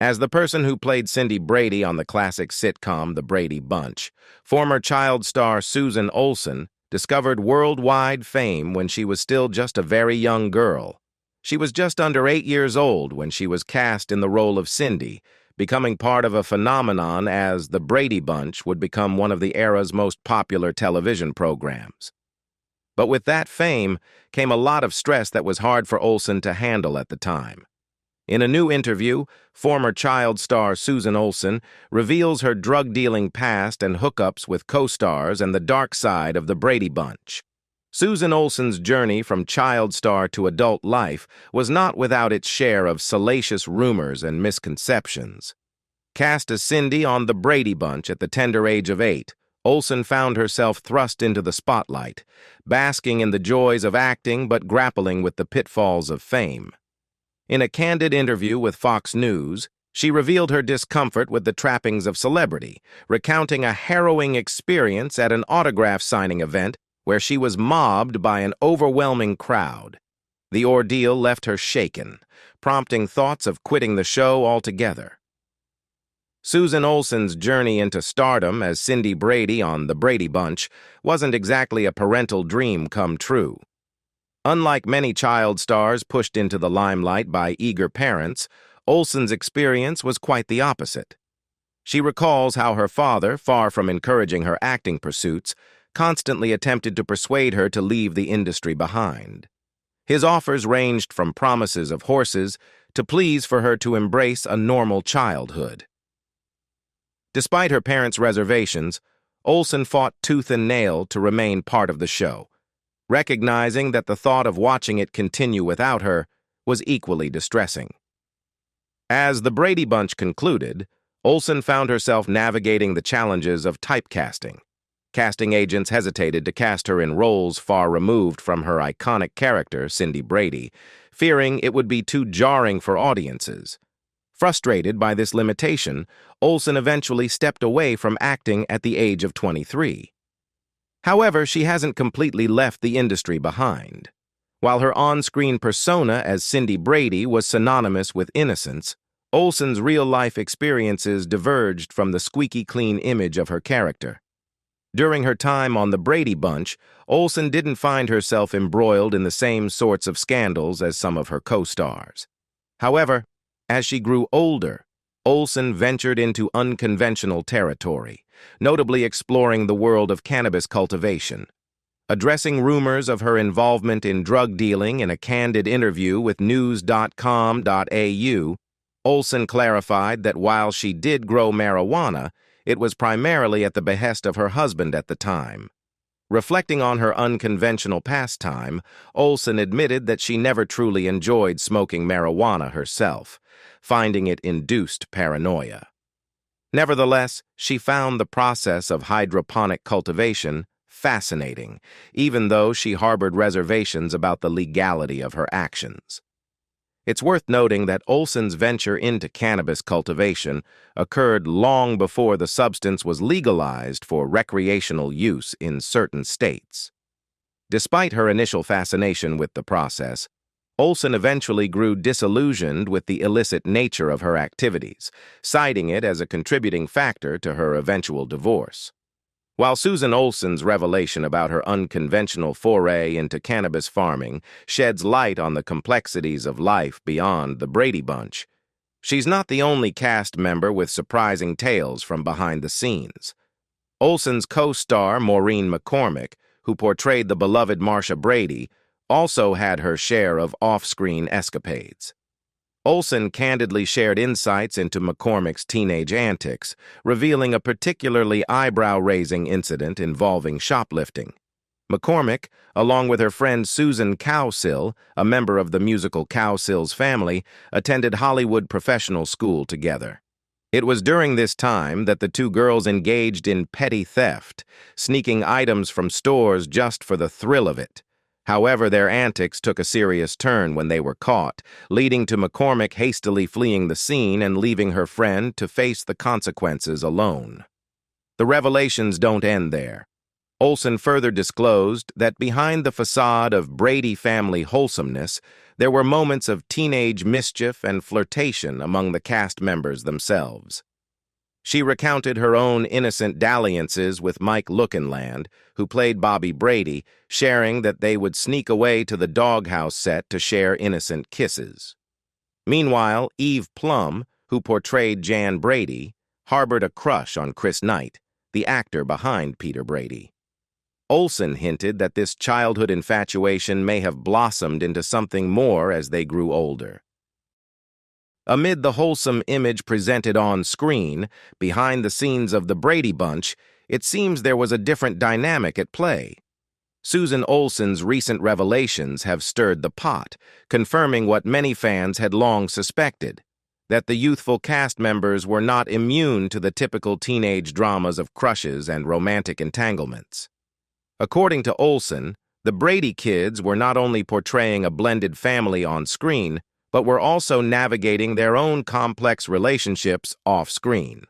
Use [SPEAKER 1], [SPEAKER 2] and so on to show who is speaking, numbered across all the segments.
[SPEAKER 1] As the person who played Cindy Brady on the classic sitcom The Brady Bunch, former child star Susan Olsen discovered worldwide fame when she was still just a very young girl. She was just under 8 years old when she was cast in the role of Cindy, becoming part of a phenomenon as The Brady Bunch would become one of the era's most popular television programs. But with that fame came a lot of stress that was hard for Olsen to handle at the time. In a new interview, former child star Susan Olsen reveals her drug-dealing past and hookups with co-stars and the dark side of the Brady Bunch. Susan Olsen's journey from child star to adult life was not without its share of salacious rumors and misconceptions. Cast as Cindy on the Brady Bunch at the tender age of 8, Olsen found herself thrust into the spotlight, basking in the joys of acting but grappling with the pitfalls of fame. In a candid interview with Fox News, she revealed her discomfort with the trappings of celebrity, recounting a harrowing experience at an autograph signing event where she was mobbed by an overwhelming crowd. The ordeal left her shaken, prompting thoughts of quitting the show altogether. Susan Olsen's journey into stardom as Cindy Brady on The Brady Bunch wasn't exactly a parental dream come true. Unlike many child stars pushed into the limelight by eager parents, Olsen's experience was quite the opposite. She recalls how her father, far from encouraging her acting pursuits, constantly attempted to persuade her to leave the industry behind. His offers ranged from promises of horses to pleas for her to embrace a normal childhood. Despite her parents' reservations, Olsen fought tooth and nail to remain part of the show, recognizing that the thought of watching it continue without her was equally distressing. As The Brady Bunch concluded, Olsen found herself navigating the challenges of typecasting. Casting agents hesitated to cast her in roles far removed from her iconic character, Cindy Brady, fearing it would be too jarring for audiences. Frustrated by this limitation, Olsen eventually stepped away from acting at the age of 23. However, she hasn't completely left the industry behind. While her on-screen persona as Cindy Brady was synonymous with innocence, Olsen's real-life experiences diverged from the squeaky-clean image of her character. During her time on The Brady Bunch, Olsen didn't find herself embroiled in the same sorts of scandals as some of her co-stars. However, as she grew older, Olsen ventured into unconventional territory, notably exploring the world of cannabis cultivation. Addressing rumors of her involvement in drug dealing in a candid interview with news.com.au, Olsen clarified that while she did grow marijuana, it was primarily at the behest of her husband at the time. Reflecting on her unconventional pastime, Olsen admitted that she never truly enjoyed smoking marijuana herself, finding it induced paranoia. Nevertheless, she found the process of hydroponic cultivation fascinating, even though she harbored reservations about the legality of her actions. It's worth noting that Olsen's venture into cannabis cultivation occurred long before the substance was legalized for recreational use in certain states. Despite her initial fascination with the process, Olsen eventually grew disillusioned with the illicit nature of her activities, citing it as a contributing factor to her eventual divorce. While Susan Olsen's revelation about her unconventional foray into cannabis farming sheds light on the complexities of life beyond the Brady Bunch, she's not the only cast member with surprising tales from behind the scenes. Olsen's co-star Maureen McCormick, who portrayed the beloved Marcia Brady, also had her share of off-screen escapades. Olsen candidly shared insights into McCormick's teenage antics, revealing a particularly eyebrow-raising incident involving shoplifting. McCormick, along with her friend Susan Cowsill, a member of the musical Cowsill's family, attended Hollywood professional school together. It was during this time that the two girls engaged in petty theft, sneaking items from stores just for the thrill of it. However, their antics took a serious turn when they were caught, leading to McCormick hastily fleeing the scene and leaving her friend to face the consequences alone. The revelations don't end there. Olsen further disclosed that behind the facade of Brady family wholesomeness, there were moments of teenage mischief and flirtation among the cast members themselves. She recounted her own innocent dalliances with Mike Lookinland, who played Bobby Brady, sharing that they would sneak away to the doghouse set to share innocent kisses. Meanwhile, Eve Plum, who portrayed Jan Brady, harbored a crush on Chris Knight, the actor behind Peter Brady. Olsen hinted that this childhood infatuation may have blossomed into something more as they grew older. Amid the wholesome image presented on screen, behind the scenes of the Brady Bunch, it seems there was a different dynamic at play. Susan Olsen's recent revelations have stirred the pot, confirming what many fans had long suspected, that the youthful cast members were not immune to the typical teenage dramas of crushes and romantic entanglements. According to Olsen, the Brady kids were not only portraying a blended family on screen, but were also navigating their own complex relationships off-screen.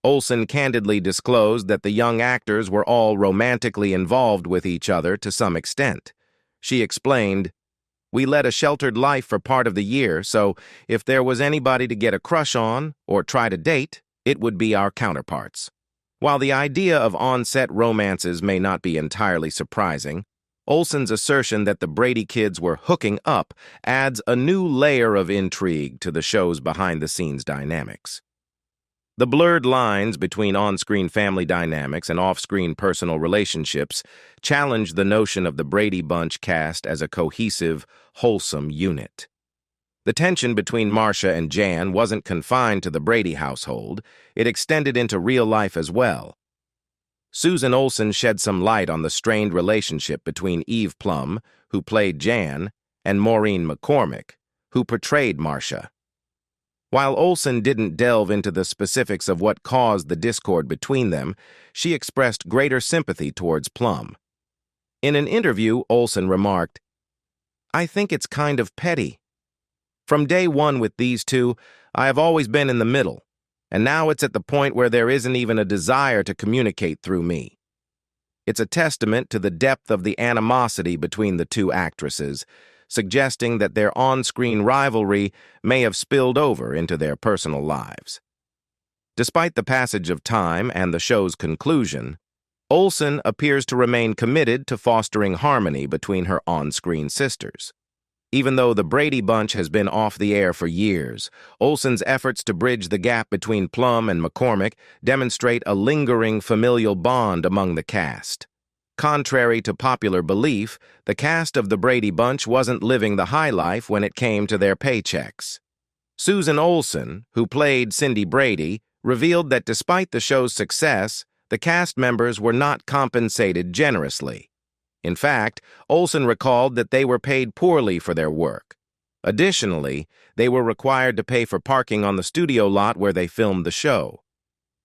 [SPEAKER 1] Olsen candidly disclosed that the young actors were all romantically involved with each other to some extent. She explained, "We led a sheltered life for part of the year, so if there was anybody to get a crush on or try to date, it would be our counterparts." While the idea of on-set romances may not be entirely surprising, Olsen's assertion that the Brady kids were hooking up adds a new layer of intrigue to the show's behind-the-scenes dynamics. The blurred lines between on-screen family dynamics and off-screen personal relationships challenge the notion of the Brady Bunch cast as a cohesive, wholesome unit. The tension between Marcia and Jan wasn't confined to the Brady household, it extended into real life as well. Susan Olsen shed some light on the strained relationship between Eve Plum, who played Jan, and Maureen McCormick, who portrayed Marcia. While Olsen didn't delve into the specifics of what caused the discord between them, she expressed greater sympathy towards Plum. In an interview, Olsen remarked, "I think it's kind of petty. From day one with these two, I have always been in the middle. And now it's at the point where there isn't even a desire to communicate through me. It's a testament to the depth of the animosity between the two actresses, suggesting that their on-screen rivalry may have spilled over into their personal lives." Despite the passage of time and the show's conclusion, Olsen appears to remain committed to fostering harmony between her on-screen sisters. Even though the Brady Bunch has been off the air for years, Olsen's efforts to bridge the gap between Plum and McCormick demonstrate a lingering familial bond among the cast. Contrary to popular belief, the cast of the Brady Bunch wasn't living the high life when it came to their paychecks. Susan Olsen, who played Cindy Brady, revealed that despite the show's success, the cast members were not compensated generously. In fact, Olsen recalled that they were paid poorly for their work. Additionally, they were required to pay for parking on the studio lot where they filmed the show.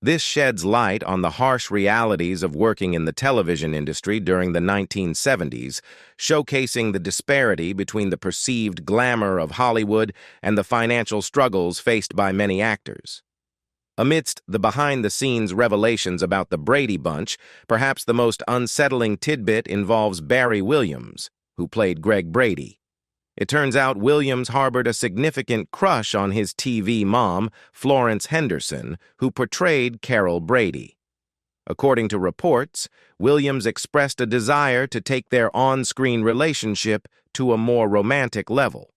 [SPEAKER 1] This sheds light on the harsh realities of working in the television industry during the 1970s, showcasing the disparity between the perceived glamour of Hollywood and the financial struggles faced by many actors. Amidst the behind-the-scenes revelations about the Brady Bunch, perhaps the most unsettling tidbit involves Barry Williams, who played Greg Brady. It turns out Williams harbored a significant crush on his TV mom, Florence Henderson, who portrayed Carol Brady. According to reports, Williams expressed a desire to take their on-screen relationship to a more romantic level.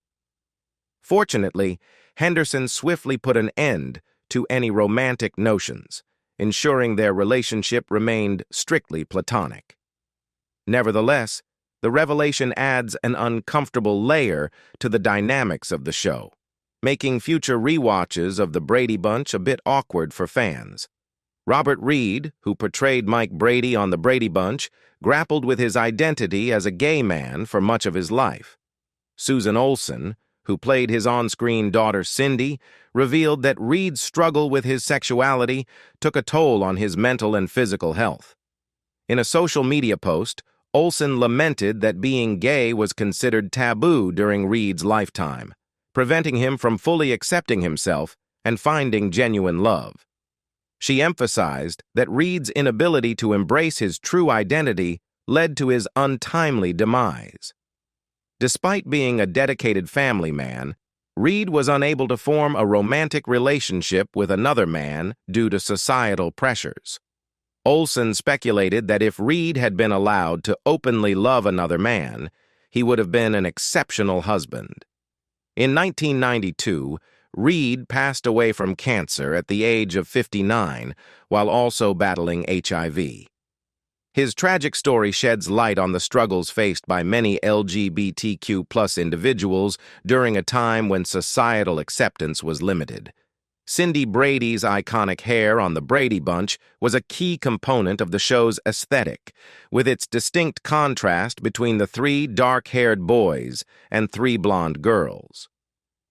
[SPEAKER 1] Fortunately, Henderson swiftly put an end to any romantic notions, ensuring their relationship remained strictly platonic. Nevertheless, the revelation adds an uncomfortable layer to the dynamics of the show, making future rewatches of the Brady Bunch a bit awkward for fans. Robert Reed, who portrayed Mike Brady on the Brady Bunch, grappled with his identity as a gay man for much of his life. Susan Olsen, who played his on-screen daughter Cindy, revealed that Reed's struggle with his sexuality took a toll on his mental and physical health. In a social media post, Olsen lamented that being gay was considered taboo during Reed's lifetime, preventing him from fully accepting himself and finding genuine love. She emphasized that Reed's inability to embrace his true identity led to his untimely demise. Despite being a dedicated family man, Reed was unable to form a romantic relationship with another man due to societal pressures. Olsen speculated that if Reed had been allowed to openly love another man, he would have been an exceptional husband. In 1992, Reed passed away from cancer at the age of 59 while also battling HIV. His tragic story sheds light on the struggles faced by many LGBTQ+ individuals during a time when societal acceptance was limited. Cindy Brady's iconic hair on the Brady Bunch was a key component of the show's aesthetic, with its distinct contrast between the 3 dark-haired boys and 3 blonde girls.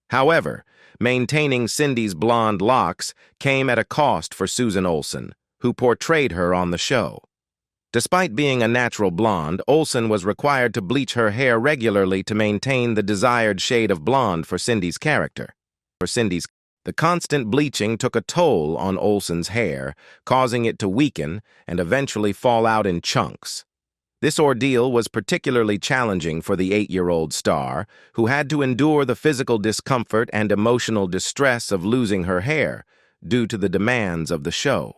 [SPEAKER 1] However, maintaining Cindy's blonde locks came at a cost for Susan Olsen, who portrayed her on the show. Despite being a natural blonde, Olsen was required to bleach her hair regularly to maintain the desired shade of blonde for Cindy's character. The constant bleaching took a toll on Olsen's hair, causing it to weaken and eventually fall out in chunks. This ordeal was particularly challenging for the 8-year-old star, who had to endure the physical discomfort and emotional distress of losing her hair due to the demands of the show.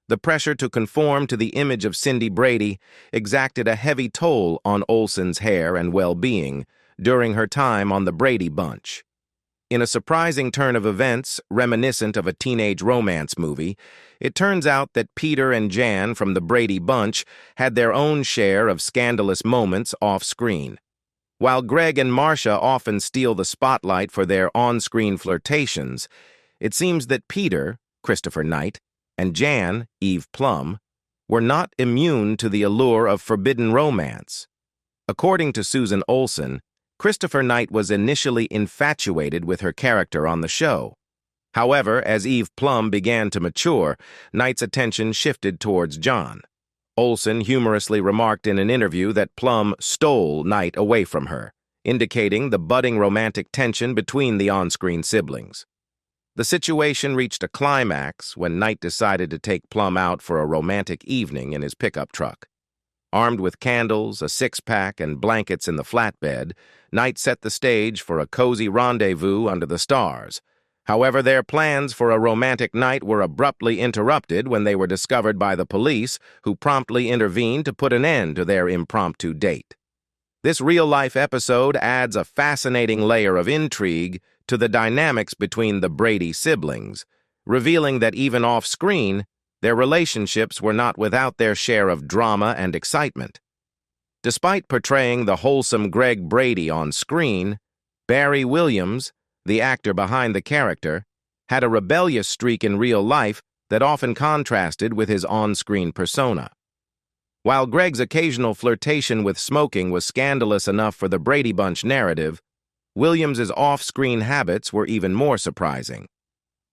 [SPEAKER 1] The pressure to conform to the image of Cindy Brady exacted a heavy toll on Olsen's hair and well-being during her time on the Brady Bunch. In a surprising turn of events, reminiscent of a teenage romance movie, it turns out that Peter and Jan from the Brady Bunch had their own share of scandalous moments off-screen. While Greg and Marcia often steal the spotlight for their on-screen flirtations, it seems that Peter, Christopher Knight, and Jan, Eve Plum, were not immune to the allure of forbidden romance. According to Susan Olsen, Christopher Knight was initially infatuated with her character on the show. However, as Eve Plum began to mature, Knight's attention shifted towards John. Olsen humorously remarked in an interview that Plum stole Knight away from her, indicating the budding romantic tension between the on-screen siblings. The situation reached a climax when Knight decided to take Plum out for a romantic evening in his pickup truck. Armed with candles, a six-pack, and blankets in the flatbed, Knight set the stage for a cozy rendezvous under the stars. However, their plans for a romantic night were abruptly interrupted when they were discovered by the police, who promptly intervened to put an end to their impromptu date. This real-life episode adds a fascinating layer of intrigue to the dynamics between the Brady siblings, revealing that even off-screen, their relationships were not without their share of drama and excitement. Despite portraying the wholesome Greg Brady on screen, Barry Williams, the actor behind the character, had a rebellious streak in real life that often contrasted with his on-screen persona. While Greg's occasional flirtation with smoking was scandalous enough for the Brady Bunch narrative, Williams's off-screen habits were even more surprising.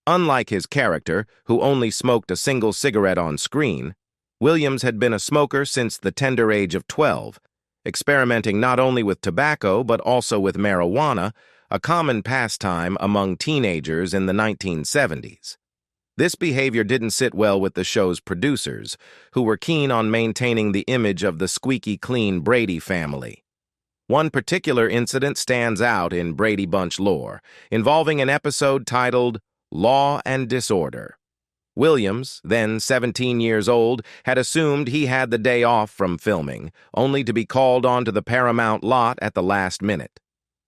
[SPEAKER 1] Unlike his character, who only smoked a single cigarette on screen, Williams had been a smoker since the tender age of 12, experimenting not only with tobacco but also with marijuana, a common pastime among teenagers in the 1970s. This behavior didn't sit well with the show's producers, who were keen on maintaining the image of the squeaky clean Brady family. One particular incident stands out in Brady Bunch lore, involving an episode titled Law and Disorder. Williams, then 17 years old, had assumed he had the day off from filming, only to be called onto the Paramount lot at the last minute.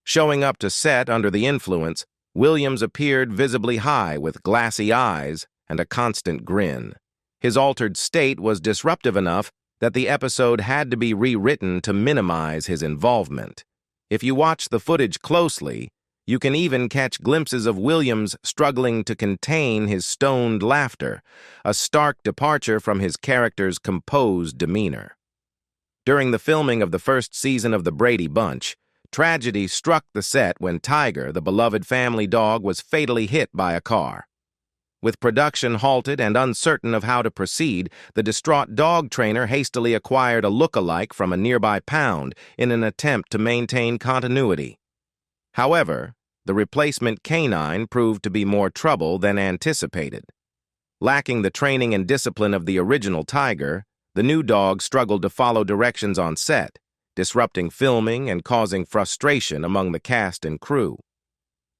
[SPEAKER 1] Showing up to set under the influence, Williams appeared visibly high with glassy eyes and a constant grin. His altered state was disruptive enough that the episode had to be rewritten to minimize his involvement. If you watch the footage closely, you can even catch glimpses of Williams struggling to contain his stoned laughter, a stark departure from his character's composed demeanor. During the filming of the first season of the Brady Bunch, tragedy struck the set when Tiger, the beloved family dog, was fatally hit by a car. With production halted and uncertain of how to proceed, the distraught dog trainer hastily acquired a look-alike from a nearby pound in an attempt to maintain continuity. However, the replacement canine proved to be more trouble than anticipated. Lacking the training and discipline of the original Tiger, the new dog struggled to follow directions on set, disrupting filming and causing frustration among the cast and crew.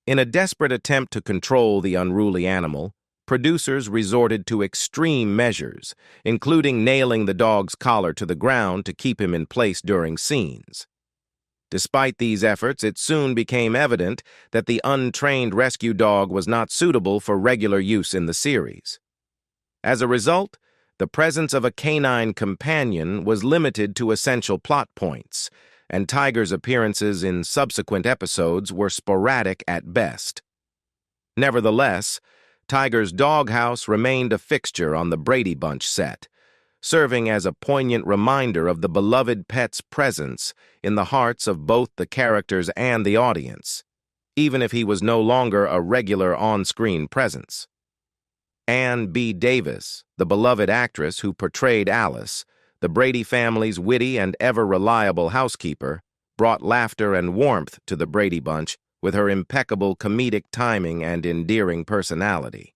[SPEAKER 1] In a desperate attempt to control the unruly animal, producers resorted to extreme measures, including nailing the dog's collar to the ground to keep him in place during scenes. Despite these efforts, it soon became evident that the untrained rescue dog was not suitable for regular use in the series. As a result, the presence of a canine companion was limited to essential plot points, and Tiger's appearances in subsequent episodes were sporadic at best. Nevertheless, Tiger's doghouse remained a fixture on the Brady Bunch set, serving as a poignant reminder of the beloved pet's presence in the hearts of both the characters and the audience, even if he was no longer a regular on-screen presence. Ann B. Davis, the beloved actress who portrayed Alice, the Brady family's witty and ever-reliable housekeeper, brought laughter and warmth to the Brady Bunch with her impeccable comedic timing and endearing personality.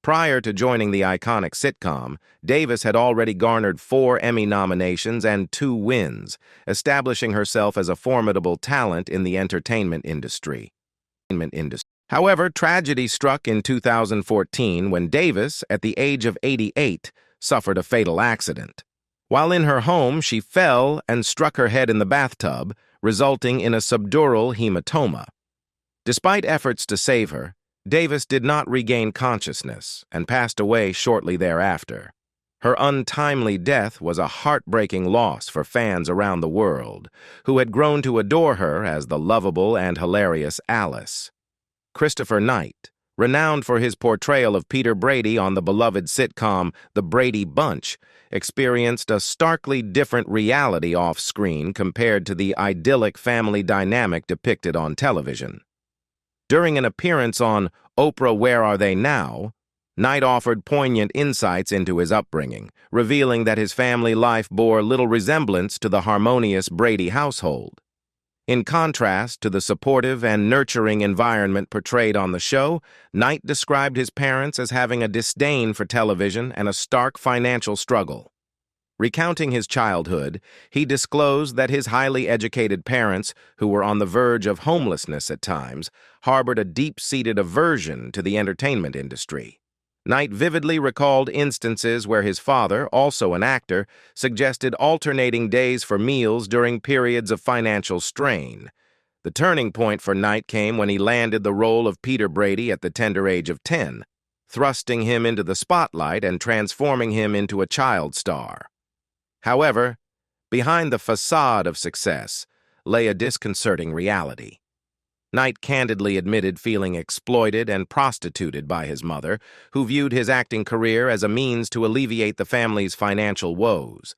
[SPEAKER 1] Prior to joining the iconic sitcom, Davis had already garnered 4 Emmy nominations and 2 wins, establishing herself as a formidable talent in the entertainment industry. However, tragedy struck in 2014 when Davis, at the age of 88, suffered a fatal accident. While in her home, she fell and struck her head in the bathtub, resulting in a subdural hematoma. Despite efforts to save her, Davis did not regain consciousness and passed away shortly thereafter. Her untimely death was a heartbreaking loss for fans around the world, who had grown to adore her as the lovable and hilarious Alice. Christopher Knight, renowned for his portrayal of Peter Brady on the beloved sitcom The Brady Bunch, experienced a starkly different reality off-screen compared to the idyllic family dynamic depicted on television. During an appearance on Oprah, Where Are They Now?, Knight offered poignant insights into his upbringing, revealing that his family life bore little resemblance to the harmonious Brady household. In contrast to the supportive and nurturing environment portrayed on the show, Knight described his parents as having a disdain for television and a stark financial struggle. Recounting his childhood, he disclosed that his highly educated parents, who were on the verge of homelessness at times, harbored a deep-seated aversion to the entertainment industry. Knight vividly recalled instances where his father, also an actor, suggested alternating days for meals during periods of financial strain. The turning point for Knight came when he landed the role of Peter Brady at the tender age of 10, thrusting him into the spotlight and transforming him into a child star. However, behind the facade of success lay a disconcerting reality. Knight candidly admitted feeling exploited and prostituted by his mother, who viewed his acting career as a means to alleviate the family's financial woes.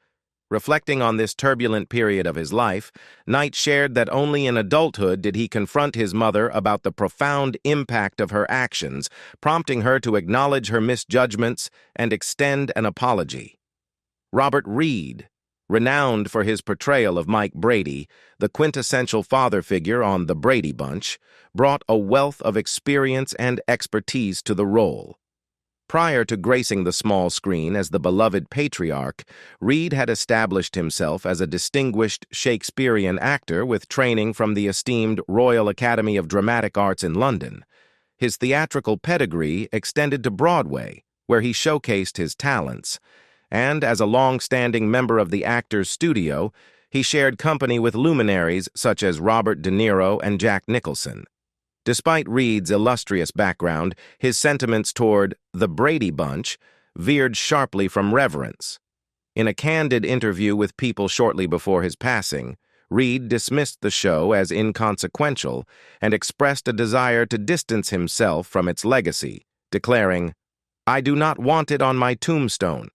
[SPEAKER 1] Reflecting on this turbulent period of his life, Knight shared that only in adulthood did he confront his mother about the profound impact of her actions, prompting her to acknowledge her misjudgments and extend an apology. Robert Reed, renowned for his portrayal of Mike Brady, the quintessential father figure on The Brady Bunch, brought a wealth of experience and expertise to the role. Prior to gracing the small screen as the beloved patriarch, Reed had established himself as a distinguished Shakespearean actor with training from the esteemed Royal Academy of Dramatic Arts in London. His theatrical pedigree extended to Broadway, where he showcased his talents, and as a long-standing member of the Actors Studio, he shared company with luminaries such as Robert De Niro and Jack Nicholson. Despite Reed's illustrious background, his sentiments toward The Brady Bunch veered sharply from reverence. In a candid interview with People shortly before his passing, Reed dismissed the show as inconsequential and expressed a desire to distance himself from its legacy, declaring, "I do not want it on my tombstone."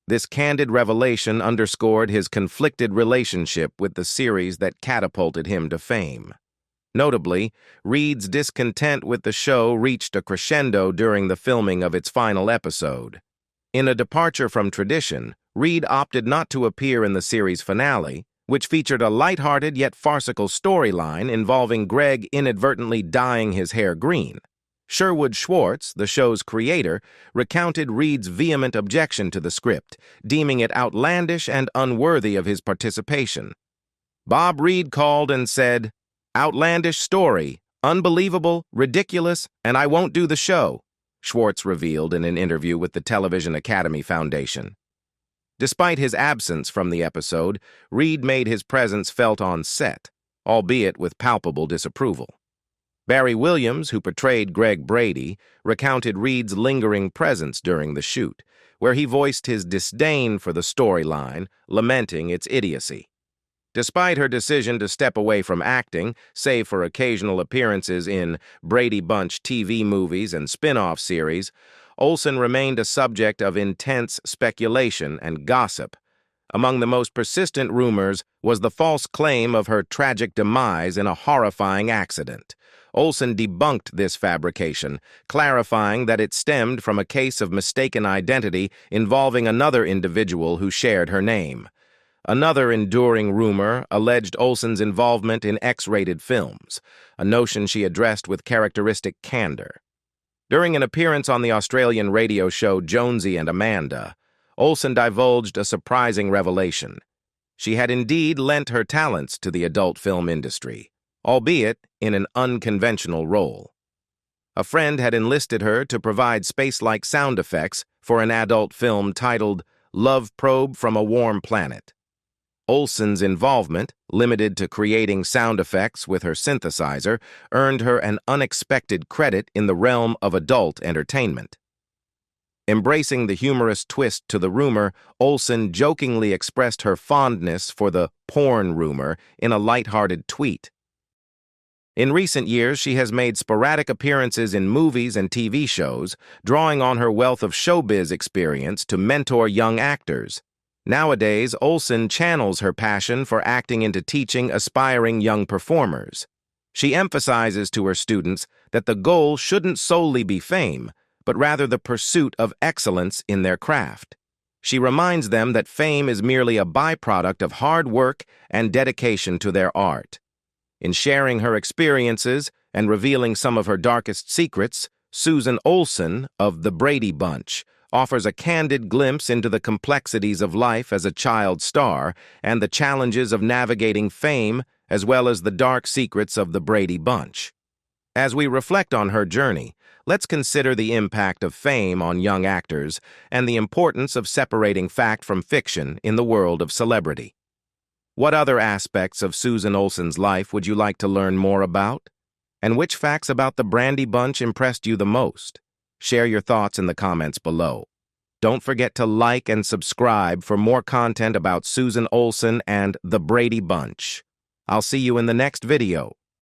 [SPEAKER 1] This candid revelation underscored his conflicted relationship with the series that catapulted him to fame. Notably, Reed's discontent with the show reached a crescendo during the filming of its final episode. In a departure from tradition, Reed opted not to appear in the series finale, which featured a lighthearted yet farcical storyline involving Greg inadvertently dyeing his hair green. Sherwood Schwartz, the show's creator, recounted Reed's vehement objection to the script, deeming it outlandish and unworthy of his participation. Bob Reed called and said, "Outlandish story, unbelievable, ridiculous, and I won't do the show," Schwartz revealed in an interview with the Television Academy Foundation. Despite his absence from the episode, Reed made his presence felt on set, albeit with palpable disapproval. Barry Williams, who portrayed Greg Brady, recounted Reed's lingering presence during the shoot, where he voiced his disdain for the storyline, lamenting its idiocy. Despite her decision to step away from acting, save for occasional appearances in Brady Bunch TV movies and spin-off series, Olsen remained a subject of intense speculation and gossip. Among the most persistent rumors was the false claim of her tragic demise in a horrifying accident. Olsen debunked this fabrication, clarifying that it stemmed from a case of mistaken identity involving another individual who shared her name. Another enduring rumor alleged Olsen's involvement in X-rated films, a notion she addressed with characteristic candor. During an appearance on the Australian radio show Jonesy and Amanda, Olsen divulged a surprising revelation. She had indeed lent her talents to the adult film industry, albeit in an unconventional role. A friend had enlisted her to provide space-like sound effects for an adult film titled Love Probe from a Warm Planet. Olsen's involvement, limited to creating sound effects with her synthesizer, earned her an unexpected credit in the realm of adult entertainment. Embracing the humorous twist to the rumor, Olsen jokingly expressed her fondness for the porn rumor in a lighthearted tweet. In recent years, she has made sporadic appearances in movies and TV shows, drawing on her wealth of showbiz experience to mentor young actors. Nowadays, Olsen channels her passion for acting into teaching aspiring young performers. She emphasizes to her students that the goal shouldn't solely be fame, but rather the pursuit of excellence in their craft. She reminds them that fame is merely a byproduct of hard work and dedication to their art. In sharing her experiences and revealing some of her darkest secrets, Susan Olsen of the Brady Bunch offers a candid glimpse into the complexities of life as a child star and the challenges of navigating fame, as well as the dark secrets of the Brady Bunch. As we reflect on her journey, let's consider the impact of fame on young actors and the importance of separating fact from fiction in the world of celebrity. What other aspects of Susan Olsen's life would you like to learn more about? And which facts about the Brady Bunch impressed you the most? Share your thoughts in the comments below. Don't forget to like and subscribe for more content about Susan Olsen and the Brady Bunch. I'll see you in the next video.